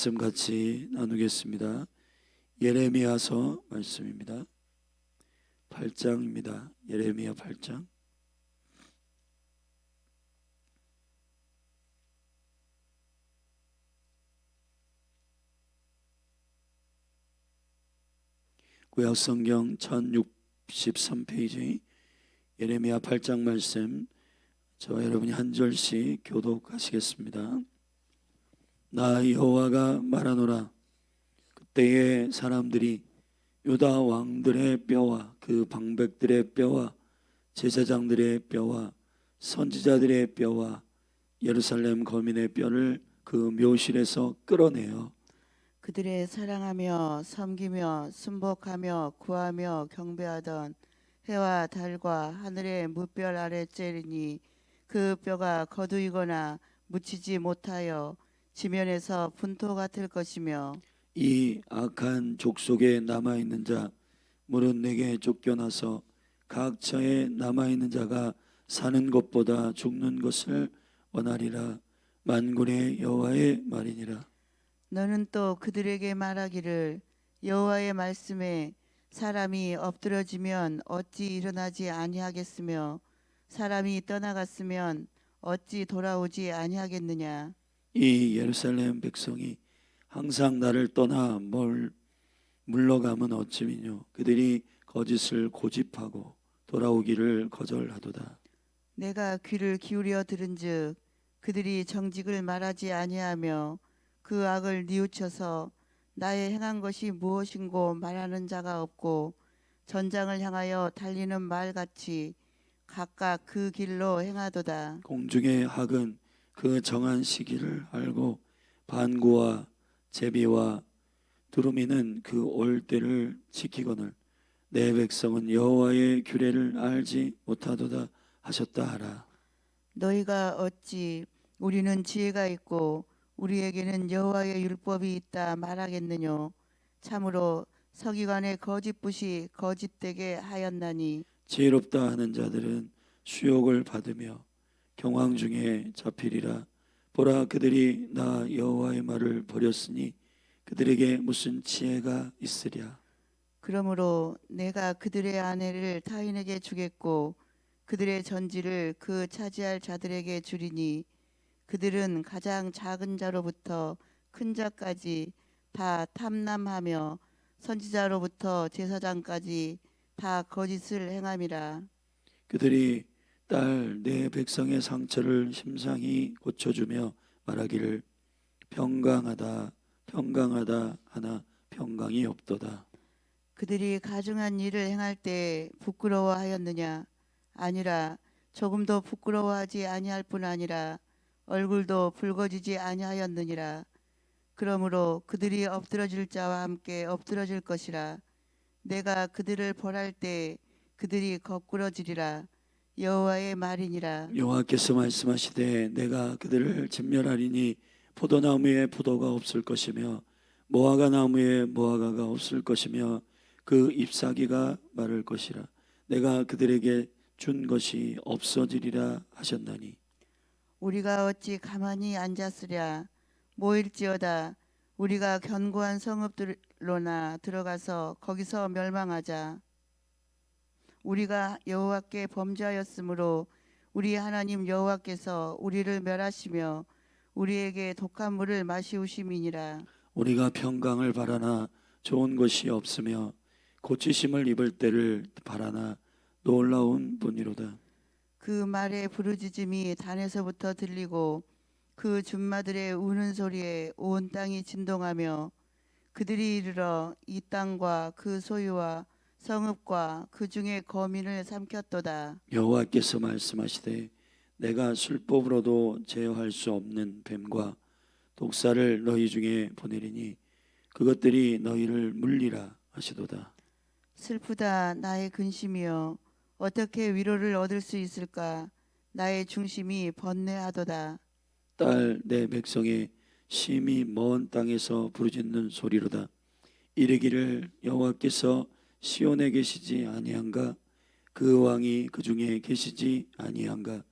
말씀 같이 나누겠습니다. 예레미야서 말씀입니다. 8장입니다. 예레미야 8장. 구약성경 1063페이지 예레미야 8장 말씀, 저와 여러분이 한 절씩 교독하시겠습니다. 나 여호와가 말하노라. 그때의 사람들이 유다 왕들의 뼈와 그 방백들의 뼈와 제사장들의 뼈와 선지자들의 뼈와 예루살렘 거민의 뼈를 그 묘실에서 끌어내어 그들의 사랑하며 섬기며 순복하며 구하며 경배하던 해와 달과 하늘의 무별 아래 째리니 그 뼈가 거두이거나 묻히지 못하여 지면에서 분토 같을 것이며, 이 악한 족속에 남아있는 자 무릇 내게 쫓겨나서 각 처에 남아있는 자가 사는 것보다 죽는 것을 원하리라. 만군의 여호와의 말이니라. 너는 또 그들에게 말하기를 여호와의 말씀에 사람이 엎드러지면 어찌 일어나지 아니하겠으며 사람이 떠나갔으면 어찌 돌아오지 아니하겠느냐. 이 예루살렘 백성이 항상 나를 떠나 물러가면 어찌미뇨. 그들이 거짓을 고집하고 돌아오기를 거절하도다. 내가 귀를 기울여 들은즉 그들이 정직을 말하지 아니하며 그 악을 뉘우쳐서 나의 행한 것이 무엇인고 말하는 자가 없고 전장을 향하여 달리는 말같이 각각 그 길로 행하도다. 공중의 학은 그 정한 시기를 알고 반구와 제비와 두루미는 그 올 때를 지키거늘 내 백성은 여호와의 규례를 알지 못하도다 하셨다 하라. 너희가 어찌 우리는 지혜가 있고 우리에게는 여호와의 율법이 있다 말하겠느뇨. 참으로 서기관의 거짓붓이 거짓되게 하였나니 지혜롭다 하는 자들은 수욕을 받으며 경황 중에 잡히리라. 보라, 그들이 나 여호와의 말을 버렸으니 그들에게 무슨 지혜가 있으랴. 그러므로 내가 그들의 아내를 타인에게 주겠고 그들의 전지를 그 차지할 자들에게 주리니 그들은 가장 작은 자로부터 큰 자까지 다 탐남하며 선지자로부터 제사장까지 다 거짓을 행함이라. 그들이 딸 내 백성의 상처를 심상히 고쳐주며 말하기를 평강하다 평강하다 하나 평강이 없도다. 그들이 가증한 일을 행할 때 부끄러워하였느냐? 아니라 조금도 부끄러워하지 아니할 뿐 아니라 얼굴도 붉어지지 아니하였느니라. 그러므로 그들이 엎드러질 자와 함께 엎드러질 것이라. 내가 그들을 벌할 때 그들이 거꾸러지리라. 여호와의 말이니라. 여호와께서 말씀하시되 내가 그들을 진멸하리니 포도나무에 포도가 없을 것이며 무화과 나무에 무화과가 없을 것이며 그 잎사귀가 마를 것이라. 내가 그들에게 준 것이 없어지리라 하셨나니 우리가 어찌 가만히 앉았으랴. 모일지어다 우리가 견고한 성읍들로나 들어가서 거기서 멸망하자. 우리가 여호와께 범죄하였으므로 우리 하나님 여호와께서 우리를 멸하시며 우리에게 독한 물을 마시우심이니라. 우리가 평강을 바라나 좋은 것이 없으며 고치심을 입을 때를 바라나 놀라운 분이로다. 그 말의 부르짖음이 단에서부터 들리고 그 줌마들의 우는 소리에 온 땅이 진동하며 그들이 이르러 이 땅과 그 소유와 성읍과 그 중에 거민을 삼켰도다. 여호와께서 말씀하시되 내가 술법으로도 제어할 수 없는 뱀과 독사를 너희 중에 보내리니 그것들이 너희를 물리라 하시도다. 슬프다 나의 근심이여 어떻게 위로를 얻을 수 있을까. 나의 중심이 번뇌하도다. 딸 내 백성의 심히 먼 땅에서 부르짖는 소리로다. 이르기를 여호와께서 시온에 계시지 아니한가? 그 왕이 그 중에 계시지 아니한가?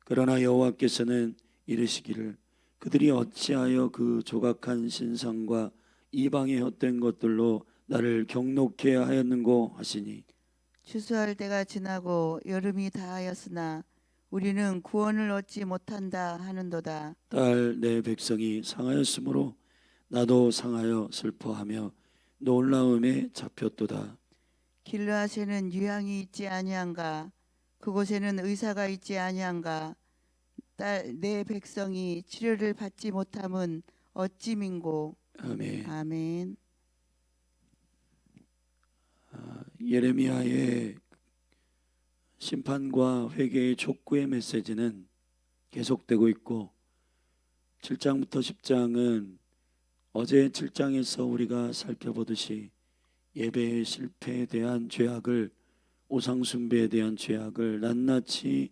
그러나 여호와께서는 이르시기를 그들이 어찌하여 그 조각한 신상과 이방의 헛된 것들로 나를 경록케 하였는고 하시니 추수할 때가 지나고 여름이 다하였으나 우리는 구원을 얻지 못한다 하는도다. 딸 내 백성이 상하였으므로 나도 상하여 슬퍼하며 놀라움에 잡혔도다. 길르앗에는 유향이 있지 아니한가? 그곳에는 의사가 있지 아니한가? 딸 내 백성이 치료를 받지 못함은 어찌 민고. 아멘. 아멘. 예레미야의 심판과 회개의 촉구의 메시지는 계속되고 있고 7장부터 10장은 어제 7장에서 우리가 살펴보듯이 예배의 실패에 대한 죄악을, 우상 숭배에 대한 죄악을 낱낱이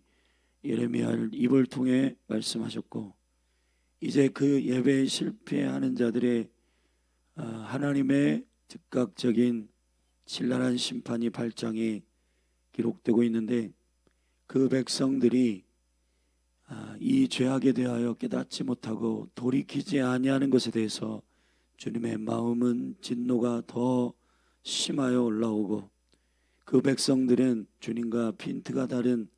예레미야를 입을 통해 말씀하셨고, 이제 그 예배에 실패하는 자들의 하나님의 즉각적인 신랄한 심판이 8장에 기록되고 있는데, 그 백성들이 이 죄악에 대하여 깨닫지 못하고 돌이키지 아니하는 것에 대해서 주님의 마음은 진노가 더 심하여 올라오고, 그 백성들은 주님과 핀트가 다른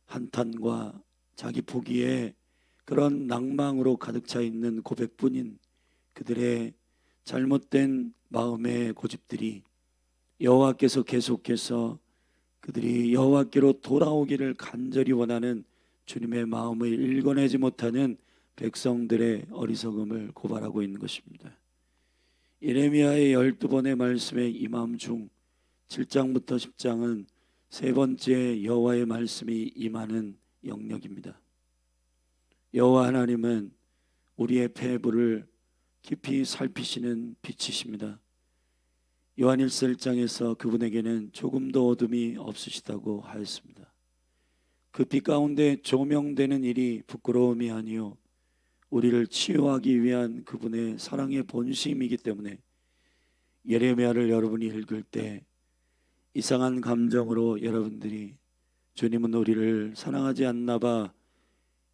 한탄과 자기 포기에 그런 낭망으로 가득 차 있는 고백뿐인 그들의 잘못된 마음의 고집들이 여호와께서 계속해서 그들이 여호와께로 돌아오기를 간절히 원하는 주님의 마음을 읽어내지 못하는 백성들의 어리석음을 고발하고 있는 것입니다. 예레미야의 12번의 말씀에 임함 중 7장부터 10장은 세 번째 여호와의 말씀이 임하는 영역입니다. 여호와 하나님은 우리의 폐부를 깊이 살피시는 빛이십니다. 요한일서 1장에서 그분에게는 조금도 어둠이 없으시다고 하였습니다. 그 빛 가운데 조명되는 일이 부끄러움이 아니요 우리를 치유하기 위한 그분의 사랑의 본심이기 때문에 예레미야를 여러분이 읽을 때 이상한 감정으로 여러분들이 주님은 우리를 사랑하지 않나 봐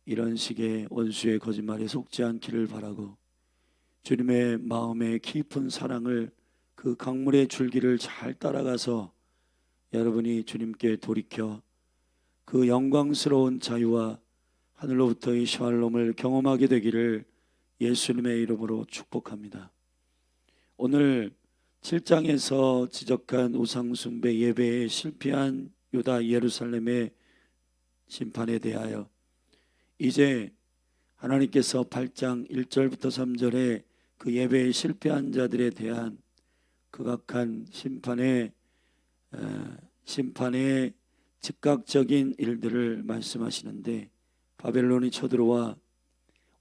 이런 식의 원수의 거짓말에 속지 않기를 바라고, 주님의 마음의 깊은 사랑을 그 강물의 줄기를 잘 따라가서 여러분이 주님께 돌이켜 그 영광스러운 자유와 하늘로부터의 샬롬을 경험하게 되기를 예수님의 이름으로 축복합니다. 오늘 7장에서 지적한 우상숭배 예배에 실패한 유다 예루살렘의 심판에 대하여 이제 하나님께서 8장 1절부터 3절에 그 예배에 실패한 자들에 대한 극악한 심판의 즉각적인 일들을 말씀하시는데, 바벨론이 쳐들어와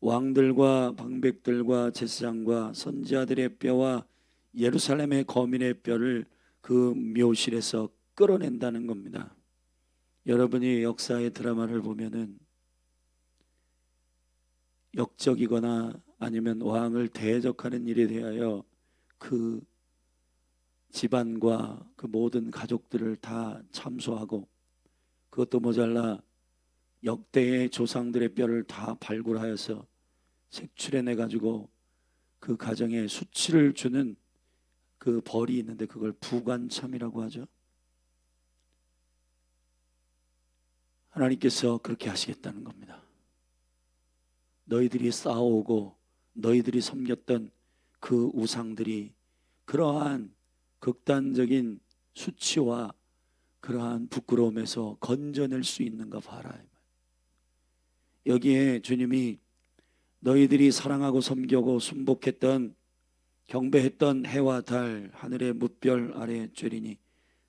왕들과 방백들과 제사장과 선지자들의 뼈와 예루살렘의 거민의 뼈를 그 묘실에서 끌어낸다는 겁니다. 여러분이 역사의 드라마를 보면은 역적이거나 아니면 왕을 대적하는 일에 대하여 그 집안과 그 모든 가족들을 다 참소하고, 그것도 모자라 역대의 조상들의 뼈를 다 발굴하여서 색출해내 가지고 그 가정에 수치를 주는 그 벌이 있는데 그걸 부관참이라고 하죠. 하나님께서 그렇게 하시겠다는 겁니다. 너희들이 쌓아오고 너희들이 섬겼던 그 우상들이 그러한 극단적인 수치와 그러한 부끄러움에서 건져낼 수 있는가 봐라. 여기에 주님이 너희들이 사랑하고 섬기고 순복했던 경배했던 해와 달 하늘의 무별 아래 쬐리니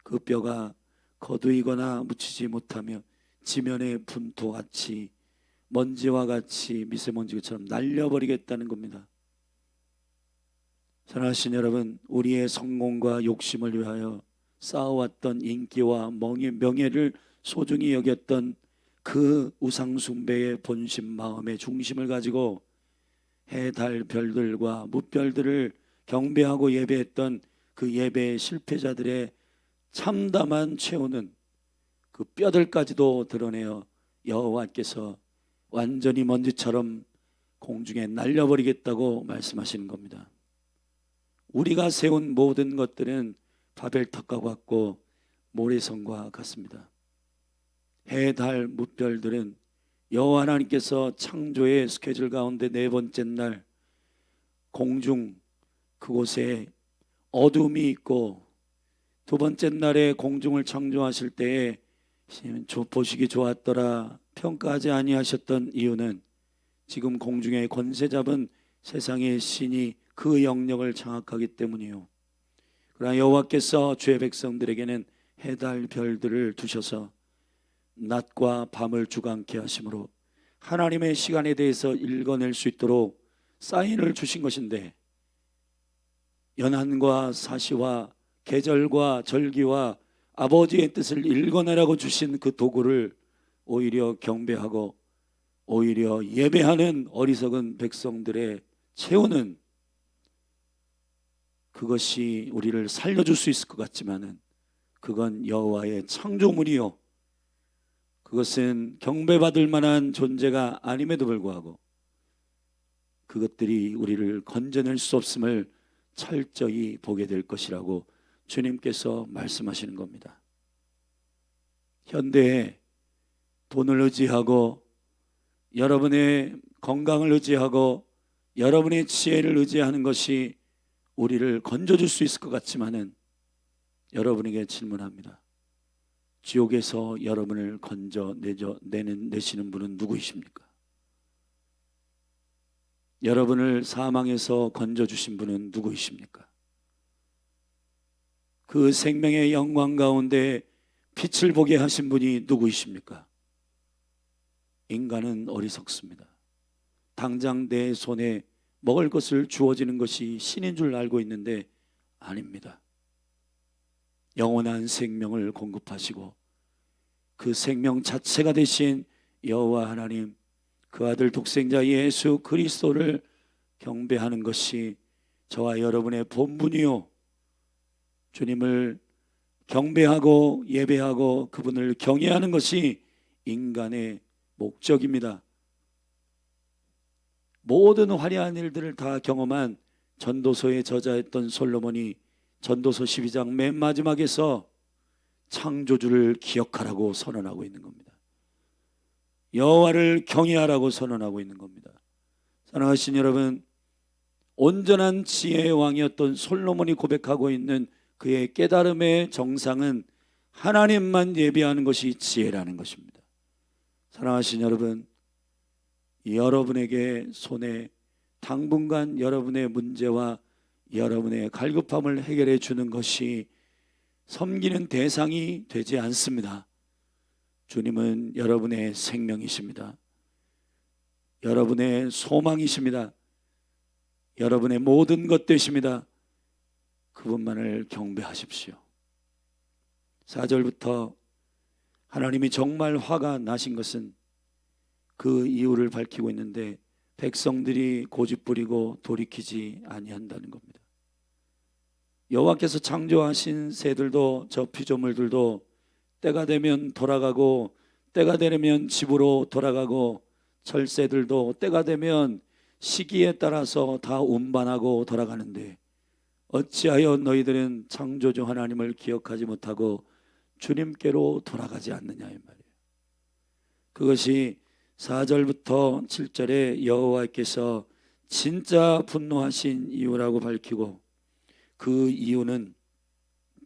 그 뼈가 거두이거나 묻히지 못하며 지면의 분토같이 먼지와 같이 미세먼지처럼 날려버리겠다는 겁니다. 사랑하신 여러분, 우리의 성공과 욕심을 위하여 쌓아왔던 인기와 명예를 소중히 여겼던 그 우상숭배의 본심 마음의 중심을 가지고 해, 달, 별들과 무별들을 경배하고 예배했던 그 예배의 실패자들의 참담한 최후는 그 뼈들까지도 드러내어 여호와께서 완전히 먼지처럼 공중에 날려버리겠다고 말씀하시는 겁니다. 우리가 세운 모든 것들은 바벨탑과 같고 모래성과 같습니다. 해, 달, 무별들은 여호와 하나님께서 창조의 스케줄 가운데 네 번째 날 공중 그곳에 어둠이 있고 두 번째 날에 공중을 창조하실 때에 보시기 좋았더라 평가하지 아니하셨던 이유는 지금 공중의 권세 잡은 세상의 신이 그 영역을 장악하기 때문이요. 그러나 여호와께서 주의 백성들에게는 해, 달, 별들을 두셔서 낮과 밤을 주관케 하심으로 하나님의 시간에 대해서 읽어낼 수 있도록 사인을 주신 것인데, 연한과 사시와 계절과 절기와 아버지의 뜻을 읽어내라고 주신 그 도구를 오히려 경배하고 오히려 예배하는 어리석은 백성들의 채우는, 그것이 우리를 살려줄 수 있을 것 같지만은 그건 여호와의 창조물이요, 그것은 경배받을 만한 존재가 아님에도 불구하고 그것들이 우리를 건져낼 수 없음을 철저히 보게 될 것이라고 주님께서 말씀하시는 겁니다. 현대에 돈을 의지하고 여러분의 건강을 의지하고 여러분의 지혜를 의지하는 것이 우리를 건져줄 수 있을 것 같지만은 여러분에게 질문합니다. 지옥에서 여러분을 건져내시는 분은 누구이십니까? 여러분을 사망에서 건져주신 분은 누구이십니까? 그 생명의 영광 가운데 빛을 보게 하신 분이 누구이십니까? 인간은 어리석습니다. 당장 내 손에 먹을 것을 주어지는 것이 신인 줄 알고 있는데 아닙니다. 영원한 생명을 공급하시고 그 생명 자체가 되신 여호와 하나님, 그 아들 독생자 예수 그리스도를 경배하는 것이 저와 여러분의 본분이요, 주님을 경배하고 예배하고 그분을 경외하는 것이 인간의 목적입니다. 모든 화려한 일들을 다 경험한 전도서의 저자였던 솔로몬이 전도서 12장 맨 마지막에서 창조주를 기억하라고 선언하고 있는 겁니다. 여호와를 경외하라고 선언하고 있는 겁니다. 사랑하신 여러분, 온전한 지혜의 왕이었던 솔로몬이 고백하고 있는 그의 깨달음의 정상은 하나님만 예배하는 것이 지혜라는 것입니다. 사랑하신 여러분, 여러분에게 손에 당분간 여러분의 문제와 여러분의 갈급함을 해결해 주는 것이 섬기는 대상이 되지 않습니다. 주님은 여러분의 생명이십니다. 여러분의 소망이십니다. 여러분의 모든 것 되십니다. 그분만을 경배하십시오. 4절부터 하나님이 정말 화가 나신 것은 그 이유를 밝히고 있는데, 백성들이 고집부리고 돌이키지 아니한다는 겁니다. 여호와께서 창조하신 새들도 저 피조물들도 때가 되면 돌아가고 때가 되면 집으로 돌아가고, 철새들도 때가 되면 시기에 따라서 다 운반하고 돌아가는데 어찌하여 너희들은 창조주 하나님을 기억하지 못하고 주님께로 돌아가지 않느냐 이 말이에요. 그것이 4절부터 7절에 여호와께서 진짜 분노하신 이유라고 밝히고, 그 이유는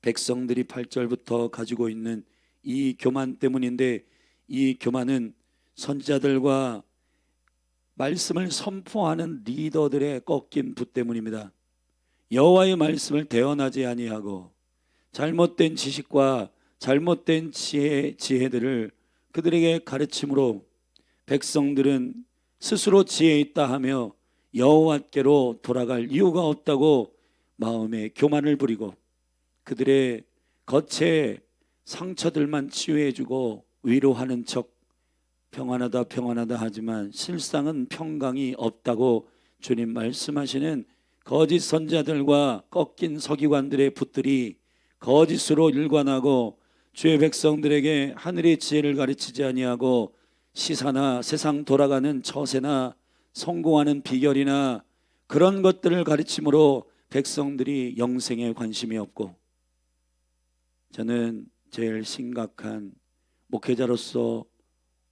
백성들이 8절부터 가지고 있는 이 교만 때문인데, 이 교만은 선지자들과 말씀을 선포하는 리더들의 꺾인 붓 때문입니다. 여호와의 말씀을 대언하지 아니하고 잘못된 지식과 잘못된 지혜들을 그들에게 가르침으로 백성들은 스스로 지혜 있다 하며 여호와께로 돌아갈 이유가 없다고 마음에 교만을 부리고 그들의 겉에 상처들만 치유해주고 위로하는 척 평안하다 평안하다 하지만 실상은 평강이 없다고 주님 말씀하시는 거짓 선지자들과 꺾인 서기관들의 붓들이 거짓으로 일관하고 주의 백성들에게 하늘의 지혜를 가르치지 아니하고 시사나 세상 돌아가는 처세나 성공하는 비결이나 그런 것들을 가르침으로 백성들이 영생에 관심이 없고, 저는 제일 심각한 목회자로서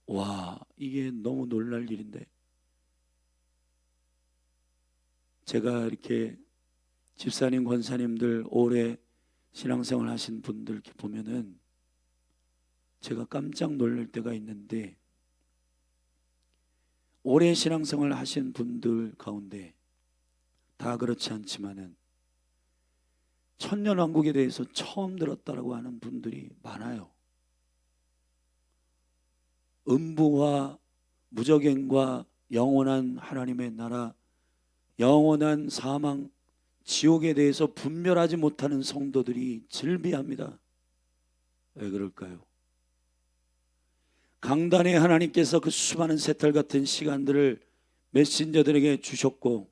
와, 이게 너무 놀랄 일인데, 제가 이렇게 집사님, 권사님들 오래 신앙생활 하신 분들 이렇게 보면은 제가 깜짝 놀랄 때가 있는데, 오래 신앙생활 하신 분들 가운데 다 그렇지 않지만은 천년왕국에 대해서 처음 들었다라고 하는 분들이 많아요. 음부와 무저갱과 영원한 하나님의 나라, 영원한 사망, 지옥에 대해서 분별하지 못하는 성도들이 즐비합니다. 왜 그럴까요? 강단에 하나님께서 그 수많은 새털 같은 시간들을 메신저들에게 주셨고,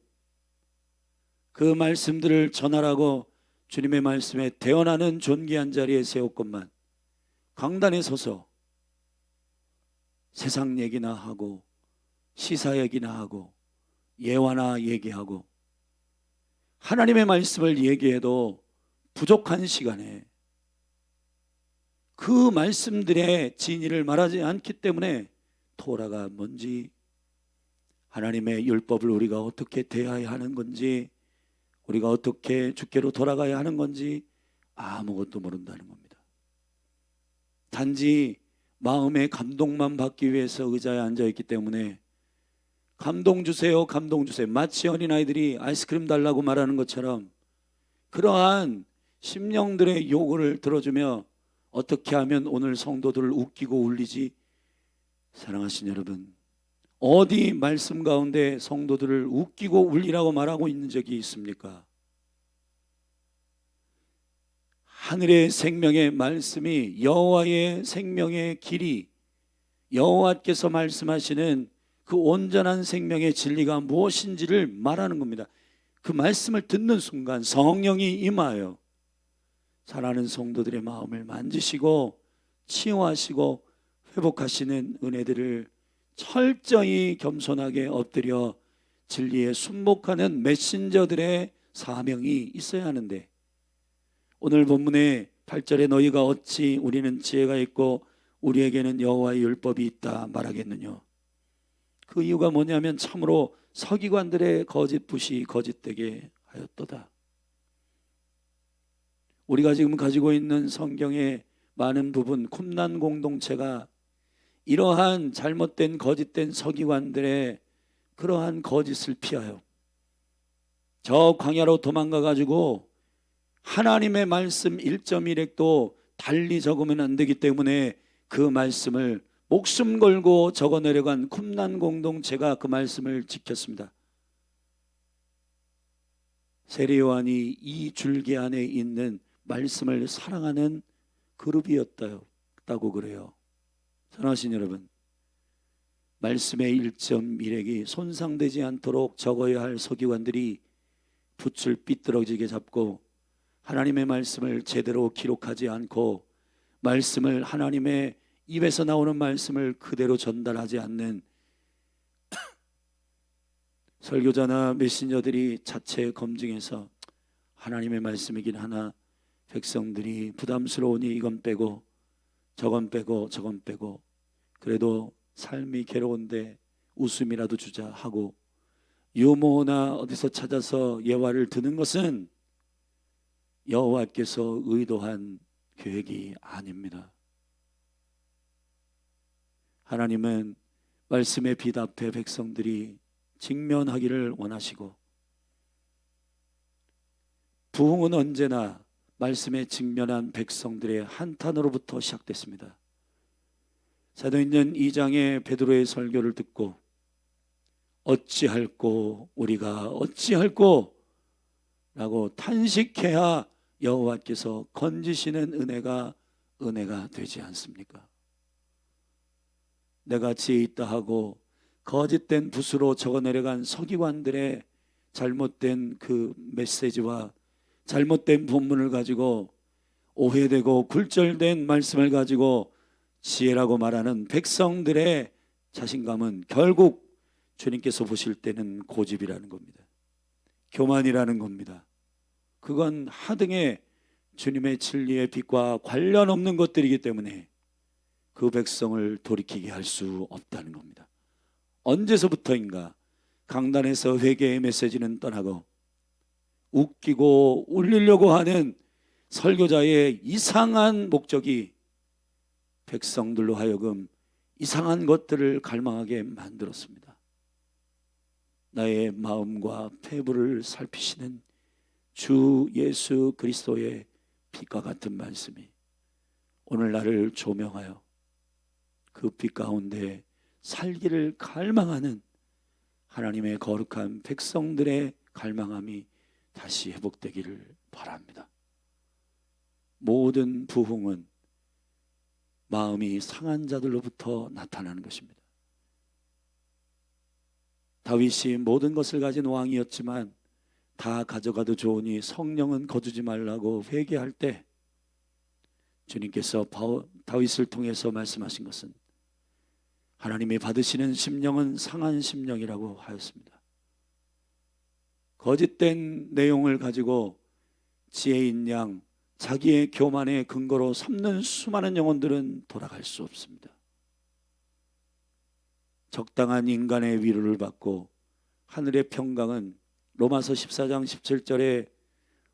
그 말씀들을 전하라고 주님의 말씀에 대언하는 존귀한 자리에 세웠건만, 강단에 서서 세상 얘기나 하고 시사 얘기나 하고 예화나 얘기하고 하나님의 말씀을 얘기해도 부족한 시간에 그 말씀들의 진리를 말하지 않기 때문에 토라가 뭔지, 하나님의 율법을 우리가 어떻게 대해야 하는 건지, 우리가 어떻게 주께로 돌아가야 하는 건지 아무것도 모른다는 겁니다. 단지 마음의 감동만 받기 위해서 의자에 앉아있기 때문에 감동 주세요, 감동 주세요, 마치 어린아이들이 아이스크림 달라고 말하는 것처럼 그러한 심령들의 요구를 들어주며 어떻게 하면 오늘 성도들을 웃기고 울리지? 사랑하신 여러분, 어디 말씀 가운데 성도들을 웃기고 울리라고 말하고 있는 적이 있습니까? 하늘의 생명의 말씀이, 여호와의 생명의 길이, 여호와께서 말씀하시는 그 온전한 생명의 진리가 무엇인지를 말하는 겁니다. 그 말씀을 듣는 순간 성령이 임하여 사랑하는 성도들의 마음을 만지시고 치유하시고 회복하시는 은혜들을 철저히 겸손하게 엎드려 진리에 순복하는 메신저들의 사명이 있어야 하는데, 오늘 본문의 8절에 너희가 어찌 우리는 지혜가 있고 우리에게는 여호와의 율법이 있다 말하겠느냐. 그 이유가 뭐냐면 참으로 서기관들의 거짓 붓이 거짓되게 하였도다. 우리가 지금 가지고 있는 성경의 많은 부분, 쿰난 공동체가 이러한 잘못된 거짓된 서기관들의 그러한 거짓을 피하여 저 광야로 도망가 가지고 하나님의 말씀 1.1획도 달리 적으면 안 되기 때문에 그 말씀을 목숨 걸고 적어내려간 쿰난 공동체가 그 말씀을 지켰습니다. 세례요한이 이 줄기 안에 있는 말씀을 사랑하는 그룹이었다고 그래요. 사랑하신 여러분, 말씀의 1.1획이 손상되지 않도록 적어야 할 서기관들이 붓을 삐뚤어지게 잡고 하나님의 말씀을 제대로 기록하지 않고 말씀을, 하나님의 입에서 나오는 말씀을 그대로 전달하지 않는 설교자나 메신저들이 자체 검증해서 하나님의 말씀이긴 하나 백성들이 부담스러우니 이건 빼고 저건 빼고 저건 빼고 그래도 삶이 괴로운데 웃음이라도 주자 하고 유머나 어디서 찾아서 예화를 드는 것은 여호와께서 의도한 계획이 아닙니다. 하나님은 말씀의 빛 앞에 백성들이 직면하기를 원하시고, 부흥은 언제나 말씀에 직면한 백성들의 한탄으로부터 시작됐습니다. 사도행전 2장의 베드로의 설교를 듣고 어찌할꼬 우리가 어찌할꼬 라고 탄식해야 여호와께서 건지시는 은혜가 되지 않습니까? 내가 지혜 있다 하고 거짓된 붓으로 적어내려간 서기관들의 잘못된 그 메시지와 잘못된 본문을 가지고 오해되고 굴절된 말씀을 가지고 지혜라고 말하는 백성들의 자신감은 결국 주님께서 보실 때는 고집이라는 겁니다. 교만이라는 겁니다. 그건 하등의 주님의 진리의 빛과 관련 없는 것들이기 때문에 그 백성을 돌이키게 할 수 없다는 겁니다. 언제서부터인가 강단에서 회개의 메시지는 떠나고 웃기고 울리려고 하는 설교자의 이상한 목적이 백성들로 하여금 이상한 것들을 갈망하게 만들었습니다. 나의 마음과 폐부를 살피시는 주 예수 그리스도의 빛과 같은 말씀이 오늘 나를 조명하여 그 빛 가운데 살기를 갈망하는 하나님의 거룩한 백성들의 갈망함이 다시 회복되기를 바랍니다. 모든 부흥은 마음이 상한 자들로부터 나타나는 것입니다. 다윗이 모든 것을 가진 왕이었지만 다 가져가도 좋으니 성령은 거두지 말라고 회개할 때 주님께서 다윗을 통해서 말씀하신 것은 하나님이 받으시는 심령은 상한 심령이라고 하였습니다. 거짓된 내용을 가지고 지혜인 양 자기의 교만의 근거로 삼는 수많은 영혼들은 돌아갈 수 없습니다. 적당한 인간의 위로를 받고 하늘의 평강은 로마서 14장 17절에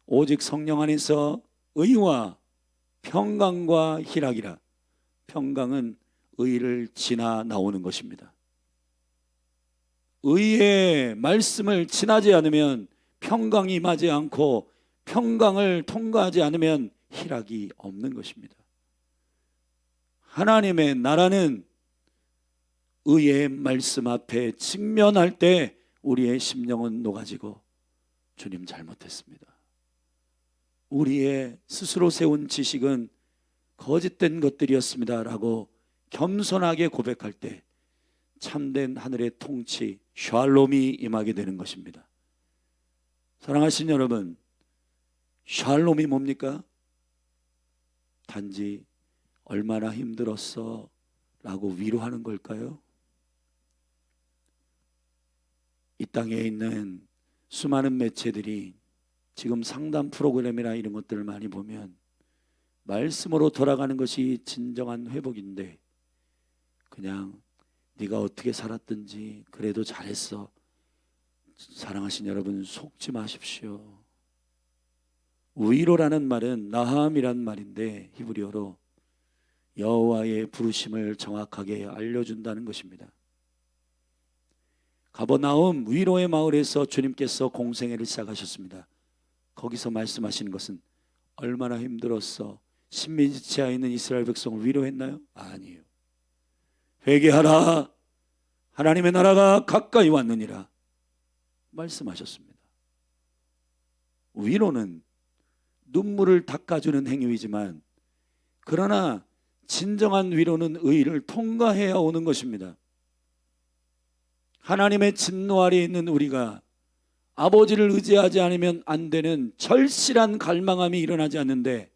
오직 성령 안에서 의와 평강과 희락이라. 평강은 의를 지나 나오는 것입니다. 의의 말씀을 지나지 않으면 평강이 임하지 않고 평강을 통과하지 않으면 희락이 없는 것입니다. 하나님의 나라는 의의 말씀 앞에 직면할 때 우리의 심령은 녹아지고 주님 잘못했습니다. 우리의 스스로 세운 지식은 거짓된 것들이었습니다 라고 겸손하게 고백할 때 참된 하늘의 통치 샬롬이 임하게 되는 것입니다. 사랑하신 여러분, 샬롬이 뭡니까? 단지 얼마나 힘들었어 라고 위로하는 걸까요? 이 땅에 있는 수많은 매체들이 지금 상담 프로그램이나 이런 것들을 많이 보면 말씀으로 돌아가는 것이 진정한 회복인데 그냥 네가 어떻게 살았든지 그래도 잘했어. 사랑하신 여러분, 속지 마십시오. 위로라는 말은 나함이란 말인데 히브리어로 여호와의 부르심을 정확하게 알려준다는 것입니다. 가버나움 위로의 마을에서 주님께서 공생애를 시작하셨습니다. 거기서 말씀하시는 것은 얼마나 힘들었어. 신민지체에 있는 이스라엘 백성을 위로했나요? 아니에요. 회개하라. 하나님의 나라가 가까이 왔느니라 말씀하셨습니다. 위로는 눈물을 닦아주는 행위이지만 그러나 진정한 위로는 의를 통과해야 오는 것입니다. 하나님의 진노 아래에 있는 우리가 아버지를 의지하지 않으면 안 되는 절실한 갈망함이 일어나지 않는데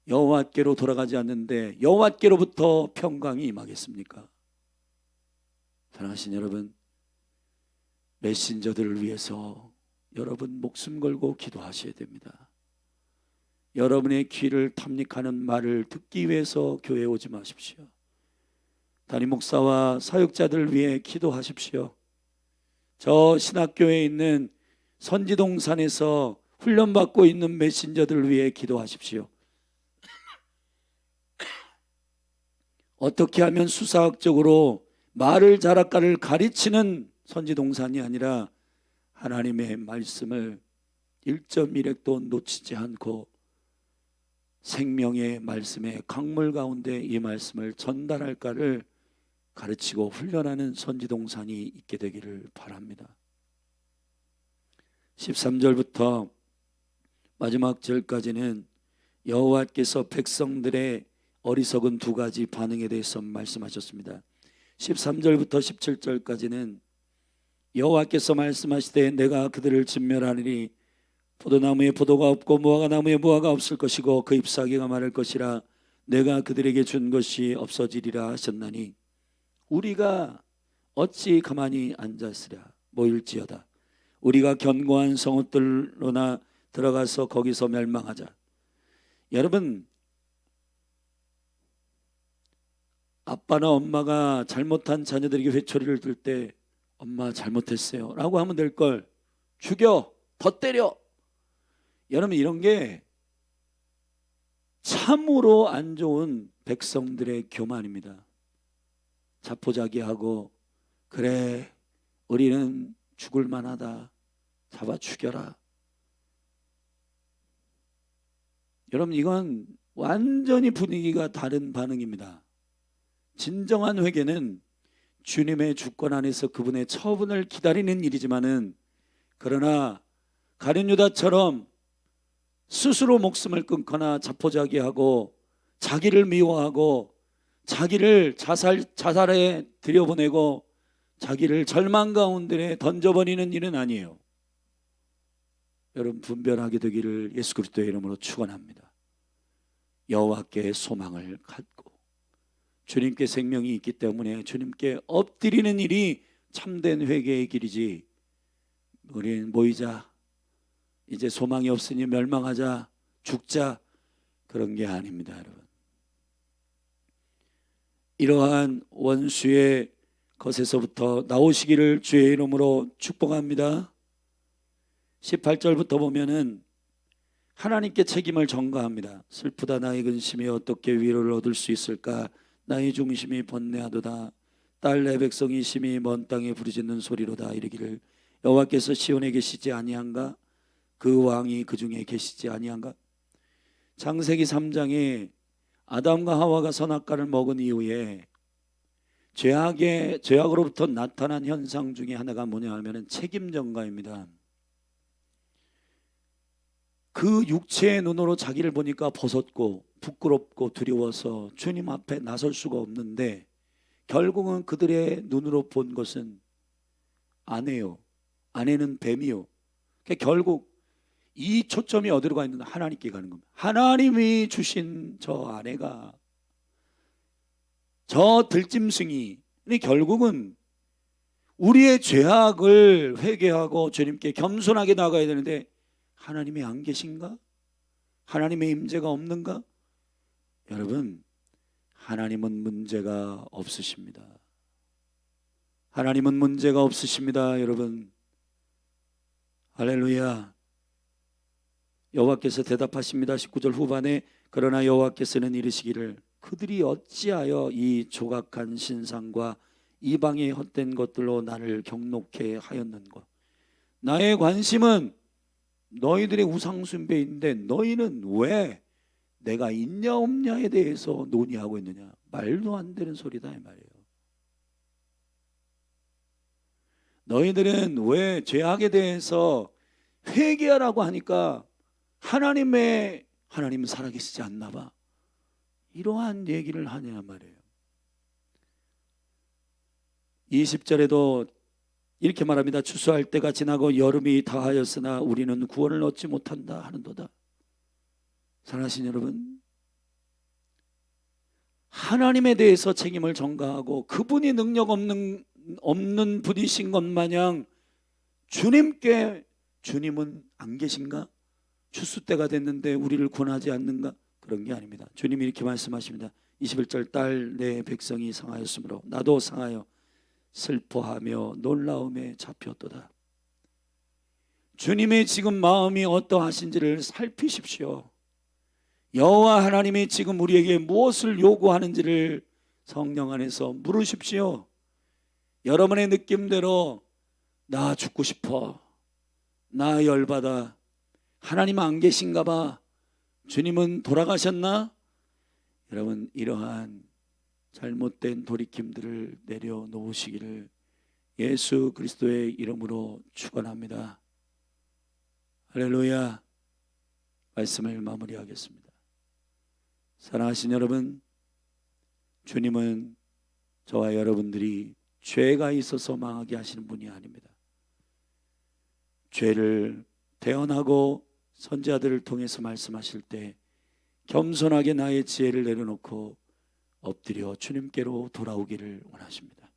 여호와께로 돌아가지 않는데 여호와께로부터 평강이 임하겠습니까? 사랑하신 여러분, 메신저들을 위해서 여러분 목숨 걸고 기도하셔야 됩니다. 여러분의 귀를 탐닉하는 말을 듣기 위해서 교회에 오지 마십시오. 담임 목사와 사역자들을 위해 기도하십시오. 저 신학교에 있는 선지동산에서 훈련받고 있는 메신저들을 위해 기도하십시오. 어떻게 하면 수사학적으로 말을 자락가를 가르치는 선지동산이 아니라 하나님의 말씀을 1.1획도 놓치지 않고 생명의 말씀의 강물 가운데 이 말씀을 전달할까를 가르치고 훈련하는 선지동산이 있게 되기를 바랍니다. 13절부터 마지막 절까지는 여호와께서 백성들의 어리석은 두 가지 반응에 대해서 말씀하셨습니다. 13절부터 17절까지는 여호와께서 말씀하시되 내가 그들을 진멸하리니 포도나무에 포도가 없고 무화과나무에 무화가 없을 것이고 그 잎사귀가 마를 것이라 내가 그들에게 준 것이 없어지리라 하셨나니 우리가 어찌 가만히 앉았으랴. 모일지어다. 우리가 견고한 성읍들로나 들어가서 거기서 멸망하자. 여러분, 아빠나 엄마가 잘못한 자녀들에게 회초리를 들 때 엄마 잘못했어요 라고 하면 될 걸 죽여, 더 때려. 여러분, 이런 게 참으로 안 좋은 백성들의 교만입니다. 자포자기하고 그래 우리는 죽을 만하다, 잡아 죽여라. 여러분, 이건 완전히 분위기가 다른 반응입니다. 진정한 회개는 주님의 주권 안에서 그분의 처분을 기다리는 일이지만은, 그러나 가룟 유다처럼 스스로 목숨을 끊거나 자포자기하고 자기를 미워하고 자기를 자살에 들여보내고 자기를 절망 가운데 던져버리는 일은 아니에요. 여러분, 분별하게 되기를 예수 그리스도의 이름으로 축원합니다. 여호와께 소망을 갖고 주님께 생명이 있기 때문에 주님께 엎드리는 일이 참된 회개의 길이지, 우리는 모이자, 이제 소망이 없으니 멸망하자, 죽자, 그런 게 아닙니다. 여러분, 이러한 원수의 것에서부터 나오시기를 주의 이름으로 축복합니다. 18절부터 보면은 하나님께 책임을 전가합니다. 슬프다 나의 근심이 어떻게 위로를 얻을 수 있을까. 나의 중심이 번뇌하도다. 딸 내 백성이 심히 먼 땅에 부르짖는 소리로다. 이르기를 여호와께서 시온에 계시지 아니한가. 그 왕이 그 중에 계시지 아니한가. 창세기 3장에 아담과 하와가 선악과를 먹은 이후에 죄악으로부터 나타난 현상 중에 하나가 뭐냐 하면은 책임 전가입니다. 그 육체의 눈으로 자기를 보니까 버섰고 부끄럽고 두려워서 주님 앞에 나설 수가 없는데, 결국은 그들의 눈으로 본 것은 아내요, 아내는 뱀이요. 그러니까 결국 이 초점이 어디로 가 있는가? 하나님께 가는 겁니다. 하나님이 주신 저 아내가, 저 들짐승이 결국은 우리의 죄악을 회개하고 주님께 겸손하게 나가야 되는데, 하나님이 안 계신가? 하나님의 임재가 없는가? 여러분, 하나님은 문제가 없으십니다. 하나님은 문제가 없으십니다. 여러분, 할렐루야. 여호와께서 대답하십니다. 19절 후반에 그러나 여호와께서는 이르시기를 그들이 어찌하여 이 조각한 신상과 이방의 헛된 것들로 나를 경록해 하였는고. 나의 관심은 너희들의 우상 숭배인데 너희는 왜 내가 있냐 없냐에 대해서 논의하고 있느냐. 말도 안 되는 소리다 이 말이에요. 너희들은 왜 죄악에 대해서 회개하라고 하니까 하나님은 살아계시지 않나 봐, 이러한 얘기를 하냐 말이에요. 20절에도 이렇게 말합니다. 추수할 때가 지나고 여름이 다하였으나 우리는 구원을 얻지 못한다 하는도다. 사랑하신 여러분, 하나님에 대해서 책임을 전가하고 그분이 능력 없는 분이신 것 마냥 주님은 안 계신가? 추수 때가 됐는데 우리를 구원하지 않는가? 그런 게 아닙니다. 주님이 이렇게 말씀하십니다. 21절 딸 내 백성이 상하였으므로 나도 상하여 슬퍼하며 놀라움에 잡혔도다. 주님의 지금 마음이 어떠하신지를 살피십시오. 여호와 하나님이 지금 우리에게 무엇을 요구하는지를 성령 안에서 물으십시오. 여러분의 느낌대로 나 죽고 싶어, 나 열받아, 하나님 안 계신가 봐, 주님은 돌아가셨나? 여러분, 이러한 잘못된 돌이킴들을 내려놓으시기를 예수 그리스도의 이름으로 축원합니다. 할렐루야. 말씀을 마무리하겠습니다. 사랑하신 여러분, 주님은 저와 여러분들이 죄가 있어서 망하게 하시는 분이 아닙니다. 죄를 대언하고 선지자들을 통해서 말씀하실 때 겸손하게 나의 지혜를 내려놓고 엎드려 주님께로 돌아오기를 원하십니다.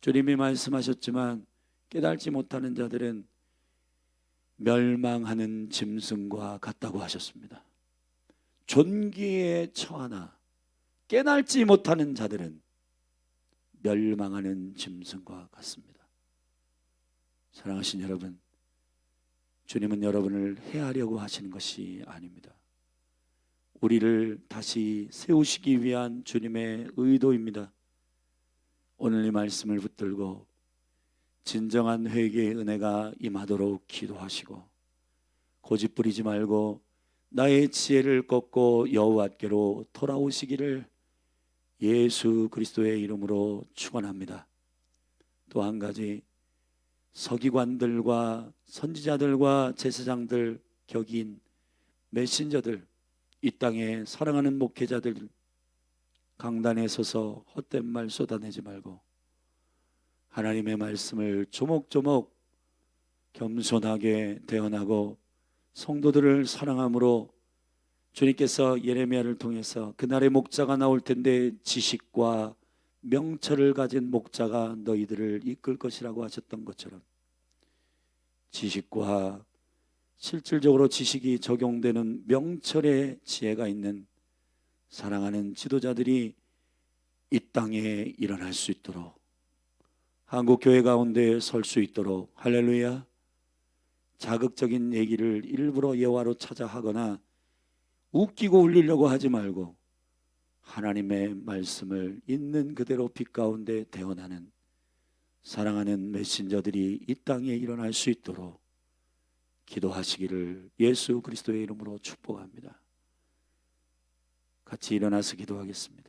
주님이 말씀하셨지만 깨달지 못하는 자들은 멸망하는 짐승과 같다고 하셨습니다. 존귀에 처하나 깨달지 못하는 자들은 멸망하는 짐승과 같습니다. 사랑하신 여러분, 주님은 여러분을 해하려고 하시는 것이 아닙니다. 우리를 다시 세우시기 위한 주님의 의도입니다. 오늘 이 말씀을 붙들고 진정한 회개의 은혜가 임하도록 기도하시고, 고집부리지 말고 나의 지혜를 꺾고 여호와께로 돌아오시기를 예수 그리스도의 이름으로 축원합니다. 또 한 가지, 서기관들과 선지자들과 제사장들 격인 메신저들, 이 땅에 사랑하는 목회자들, 강단에 서서 헛된 말 쏟아내지 말고 하나님의 말씀을 조목조목 겸손하게 대언하고 성도들을 사랑함으로 주님께서 예레미야를 통해서 그날의 목자가 나올 텐데 지식과 명철을 가진 목자가 너희들을 이끌 것이라고 하셨던 것처럼, 지식과 실질적으로 지식이 적용되는 명철의 지혜가 있는 사랑하는 지도자들이 이 땅에 일어날 수 있도록, 한국교회 가운데 설 수 있도록, 할렐루야, 자극적인 얘기를 일부러 예화로 찾아 하거나 웃기고 울리려고 하지 말고 하나님의 말씀을 있는 그대로 빛 가운데 대언하는 사랑하는 메신저들이 이 땅에 일어날 수 있도록 기도하시기를 예수 그리스도의 이름으로 축복합니다. 같이 일어나서 기도하겠습니다.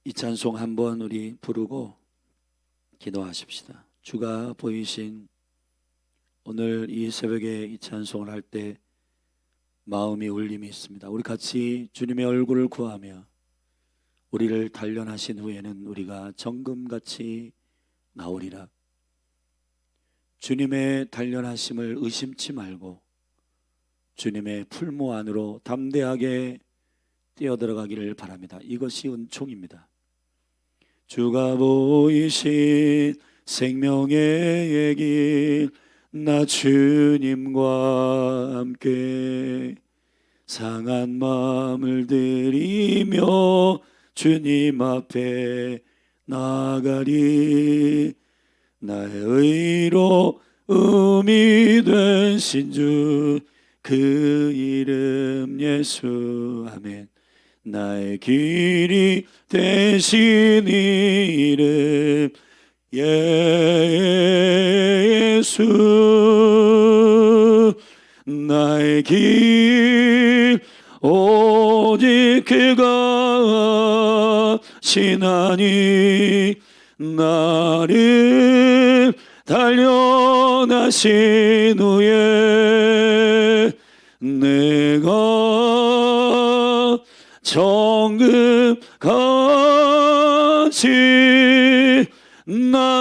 이 찬송 한번 우리 부르고 기도하십시다. 주가 보이신 오늘 이 새벽에 이 찬송을 할 때 마음이 울림이 있습니다. 우리 같이 주님의 얼굴을 구하며 우리를 단련하신 후에는 우리가 정금같이 나오리라. 주님의 단련하심을 의심치 말고 주님의 풀무 안으로 담대하게 뛰어들어가기를 바랍니다. 이것이 은총입니다. 주가 보이신 생명의 길, 나 주님과 함께 상한 마음을 들이며 주님 앞에 나가리. 나의 의로 음이 되신 주, 그 이름 예수. 아멘. 나의 길이 되신 이름 예수. 나의 길 오직 그가 신하니, 나를 단련하신 후에 내가 정금같이 나오리라.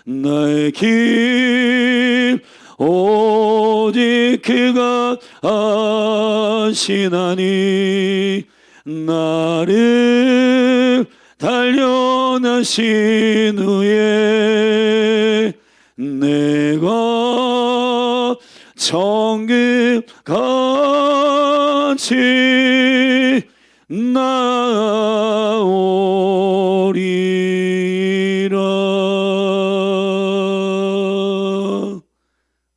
나의 길 오직 그가 아시나니, 나를 단련하신 후에 내가 정금같이 나오리라.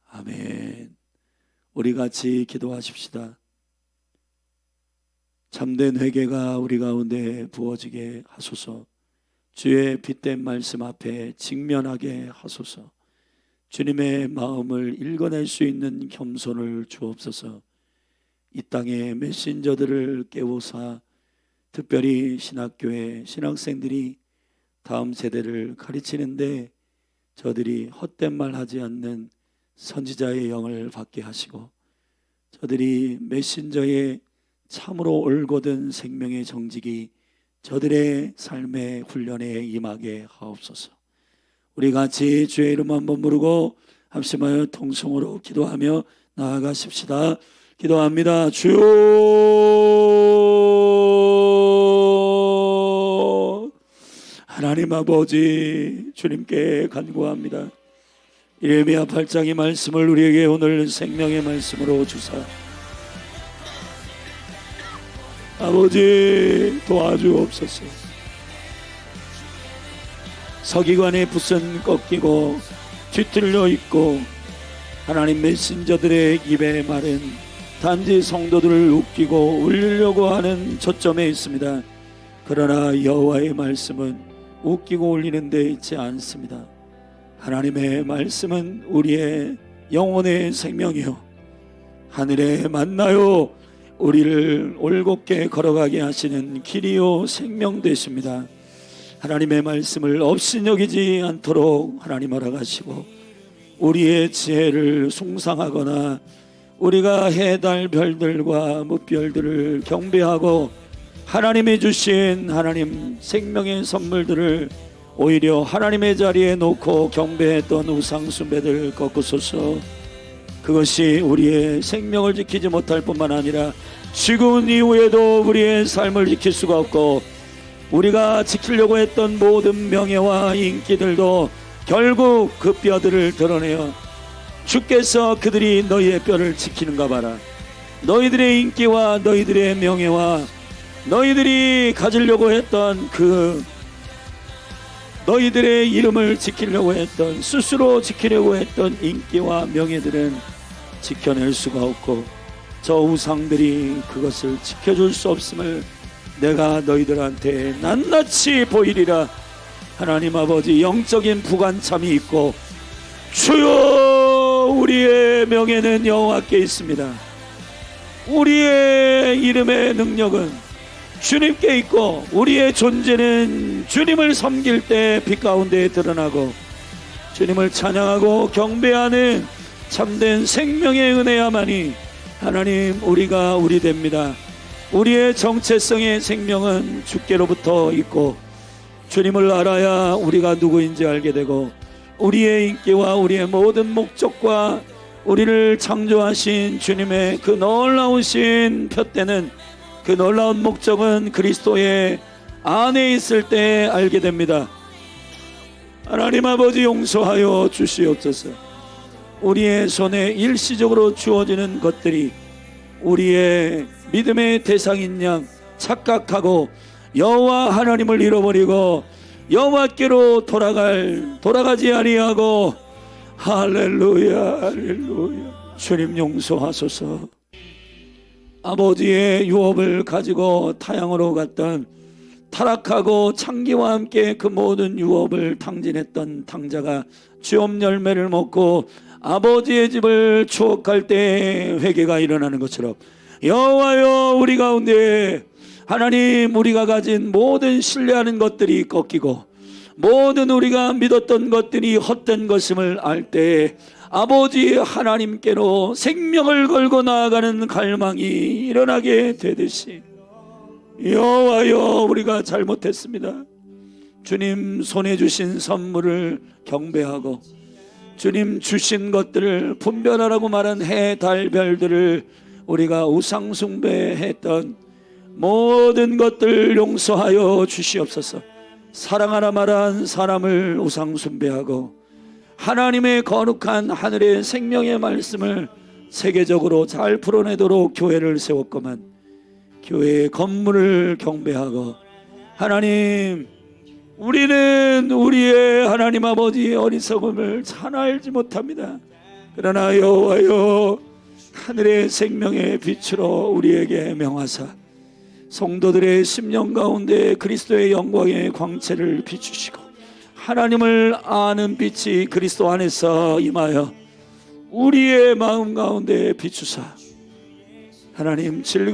아멘. 우리 같이 기도하십시다. 참된 회개가 우리 가운데 부어지게 하소서. 주의 빛된 말씀 앞에 직면하게 하소서. 주님의 마음을 읽어낼 수 있는 겸손을 주옵소서. 이 땅의 메신저들을 깨우사 특별히 신학교의 신학생들이 다음 세대를 가르치는데 저들이 헛된 말 하지 않는 선지자의 영을 받게 하시고, 저들이 메신저의 참으로 올곧은 생명의 정직이 저들의 삶의 훈련에 임하게 하옵소서. 우리 같이 주의 이름 한번 부르고 합심하여 통성으로 기도하며 나아가십시다. 기도합니다. 주여, 하나님 아버지, 주님께 간구합니다. 예레미야 8장의 말씀을 우리에게 오늘 생명의 말씀으로 주사 아버지 도와주옵소서. 서기관의 붓은 꺾이고 뒤틀려 있고 하나님 메신저들의 입의 말은 단지 성도들을 웃기고 울리려고 하는 초점에 있습니다. 그러나 여호와의 말씀은 웃기고 울리는 데 있지 않습니다. 하나님의 말씀은 우리의 영혼의 생명이요 하늘에 만나요 우리를 올곧게 걸어가게 하시는 길이요 생명 되십니다. 하나님의 말씀을 업신여기지 않도록 하나님 허락하시고 우리의 지혜를 숭상하거나 우리가 해, 달, 별들과 무별들을 경배하고 하나님이 주신 하나님 생명의 선물들을 오히려 하나님의 자리에 놓고 경배했던 우상 숭배들 꺾으소서. 그것이 우리의 생명을 지키지 못할 뿐만 아니라 죽은 이후에도 우리의 삶을 지킬 수가 없고 우리가 지키려고 했던 모든 명예와 인기들도 결국 그 뼈들을 드러내어 주께서 그들이 너희의 뼈를 지키는가 봐라. 너희들의 인기와 너희들의 명예와 너희들이 가지려고 했던 그 너희들의 이름을 지키려고 했던 스스로 지키려고 했던 인기와 명예들은 지켜낼 수가 없고 저 우상들이 그것을 지켜줄 수 없음을 내가 너희들한테 낱낱이 보이리라. 하나님 아버지 영적인 부관참이 있고 주여 우리의 명예는 여호와께 있습니다. 우리의 이름의 능력은 주님께 있고 우리의 존재는 주님을 섬길 때 빛 가운데 드러나고 주님을 찬양하고 경배하는 참된 생명의 은혜야만이 하나님 우리가 우리 됩니다. 우리의 정체성의 생명은 주께로부터 있고 주님을 알아야 우리가 누구인지 알게 되고 우리의 인기와 우리의 모든 목적과 우리를 창조하신 주님의 그 놀라우신 푯대는 그 놀라운 목적은 그리스도의 안에 있을 때 알게 됩니다. 하나님 아버지 용서하여 주시옵소서. 우리의 손에 일시적으로 주어지는 것들이 우리의 믿음의 대상인 양 착각하고 여호와 하나님을 잃어버리고 여호와께로 돌아가지 아니하고 할렐루야 할렐루야. 주님 용서하소서. 아버지의 유업을 가지고 타향으로 갔던 타락하고 창기와 함께 그 모든 유업을 탕진했던 탕자가 죄업 열매를 먹고 아버지의 집을 추억할 때 회개가 일어나는 것처럼 여호와여 우리 가운데 하나님 우리가 가진 모든 신뢰하는 것들이 꺾이고 모든 우리가 믿었던 것들이 헛된 것임을 알 때 아버지 하나님께로 생명을 걸고 나아가는 갈망이 일어나게 되듯이 여호와여 우리가 잘못했습니다. 주님 손에 주신 선물을 경배하고 주님 주신 것들을 분별하라고 말한 해, 달, 별들을 우리가 우상 숭배했던 모든 것들 용서하여 주시옵소서. 사랑하라 말한 사람을 우상 숭배하고 하나님의 거룩한 하늘의 생명의 말씀을 세계적으로 잘 풀어내도록 교회를 세웠건만 교회의 건물을 경배하고 하나님 우리는 우리의 하나님 아버지의 어리석음을 잘 알지 못합니다. 그러나 여호와여 하늘의 생명의 빛으로 우리에게 명하사 성도들의 심령 가운데 그리스도의 영광의 광채를 비추시고 하나님을 아는 빛이 그리스도 안에서 임하여 우리의 마음 가운데 비추사 하나님 질그릇